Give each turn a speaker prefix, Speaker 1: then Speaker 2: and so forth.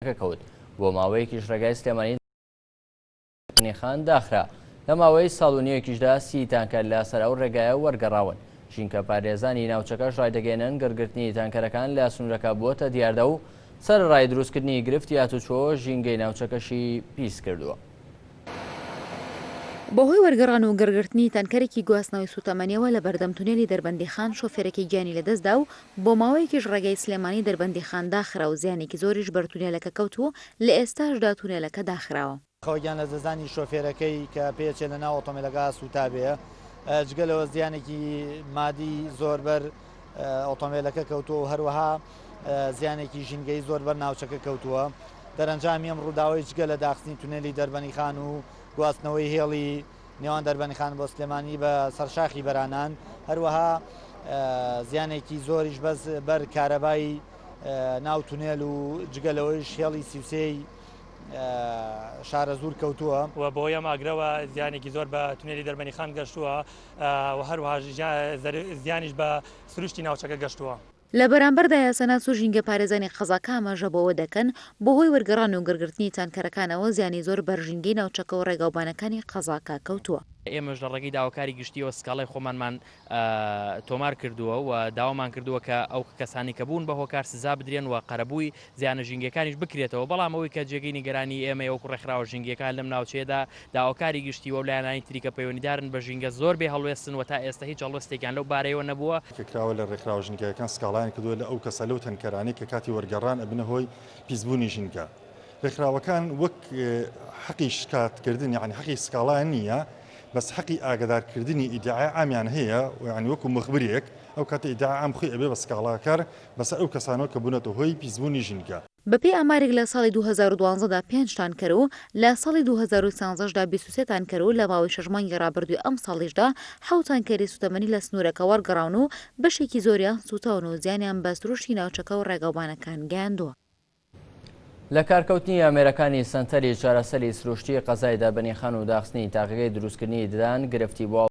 Speaker 1: کەوت بۆ ماوەیەکیش ڕێگای سلێمانی خان داخرا لە ماوەی ساڵ و نیوەکیشدا 30 تانکەر لە سەر ئەو ڕێگایە وەرگەڕاون. ژینکە پارێزانی ناوچەکەش ڕایدەگەێنن گەرگرتنی تانکەرەکان لە سنوورەکە بووەتە دیاردە و سەرڕای دروستکردنی گرفتی هاتوچۆ ژینگەی ناوچەکەشی پیس کردووە.
Speaker 2: بەهۆی وەرگەڕان و گەرگرتنی تانکەرێکی گواستنەوەی سوتەمەنیەوە لە بەردەم تونێلی دەربەندی خان شۆفێرەکەی گیانی لەدەستدا و بۆ ماوەیەکیش ڕێگای سلێمانی دەربەندی خان داخرا و زیانێکی زۆریش بەر تونێلەکە کەوتووە لە ئێستاشدا تونێلەکە داخراوە.
Speaker 3: خەوەگیان لە دەستدانی شۆفێرەکەی کە پێچێ لە ناو ئۆتۆمۆبیلەکە سوتابێ جگەلەوە زیانێکی مادی زۆربەر ئۆتۆمۆبیلەکە کەوتووە و هەروەها زیانێکی ژینگەی زۆربەر ناوچەکە کەوتووە. دەرەنجامی ئەم ڕووداوەی جگە لە داخستنی تونێلی دەربەنی خان و گواستنەوەی هێڵی نێوان دەربەنی خان بۆ سلێمانی بە سەرشاخی بەرانان، هەروەها زیانێکی زۆریش بەس بەر کارەبایی ناو تونێل و جگەلەوەیش هێڵی سیوسەی شارە زوور کەوتووە
Speaker 4: و بۆ ئەم ئاگرەوە زیانێکی زۆر بە تونێلی دەربەنی خان گەشتووە و هەروەها زیانیش بە سروشتی ناوچەکە گەشتووە.
Speaker 2: لە بەرامبەردا یاسەناس و ژینگە پارێزانی قەزاکە ئاماژە بەوە دەکەن بەهۆی وەرگەڕان و گەرگرتنی تانکەرەکانەوە زیانی زۆر بەر ژینگەی ناوچەکە و ڕێگاوبانەکانی قەزاکە کەوتووە.
Speaker 5: ئێمەش لە ڕێگەی داواکاری گشتیەوە سکاڵای خۆمانمان تۆمار کردووە و داوامان کردووە کە ئەو کەسانی کە بوون بە هۆکار سزا بدرێن و قەرەبووی زیانە ژینگەکانیش بکرێتەوە. بەڵام ئەوەی کە جێگەی نیگەرانی ئێمە وەکو ڕێکخراوە ژینگەکان لەم ناوچەیەدا داواکاری گشتیوە و لایەنانی تریکە پەیوەندیدارن بە ژینگە زۆر بێ هەڵوێستن و تا ئێستا هیچ هەڵوێستێکیان لەو بارەیەوە نەبووە.
Speaker 6: کراوە لە ڕێکخراوە ژینگەکان سکاڵایان کردووە لە ئەو کەسە لەو تەنکەرانی کە کاتی وەرگەڕان ئەبنە هۆی پیسبوونی ژینگە. ڕێکخراوەکان وەک حەقی شکاتکردن یعنی حەقی سکاڵایان نییە، بەس حەقی ئاگادارکردنی ئیدعای عامیان هەیە و یعنی وەکو مخبرێک ئەو کاتە ئیدعای عام خۆی ئەبێ بە سکاڵاکار بەسەر ئەو کەسانەوە کە بوونەتە هۆی پیسبوونی ژینگە.
Speaker 2: بەپێی ئامارێک لە ساڵی 2012دا 5 تانکەر و لە ساڵی 2013دا 23 تانکەر و لە ماوەی 6 مانگی ڕابردووی ئەم ساڵیشدا 7 تانکەری سوتەمەنی لە سنوورەکە وەرگەڕاون و بەشێکی زۆریان سوتەون و زیانیان بە سروشتی ناوچەکە و ڕێگاوبانەکان گەیاندووە.
Speaker 1: لە کارکەوتنی ئامێرەکانی سنتەری چارەسەری سروشتی قەزای دابەنی خان و داخستنی تاقیەکەی دروستکردنی ددان گرفتی بۆ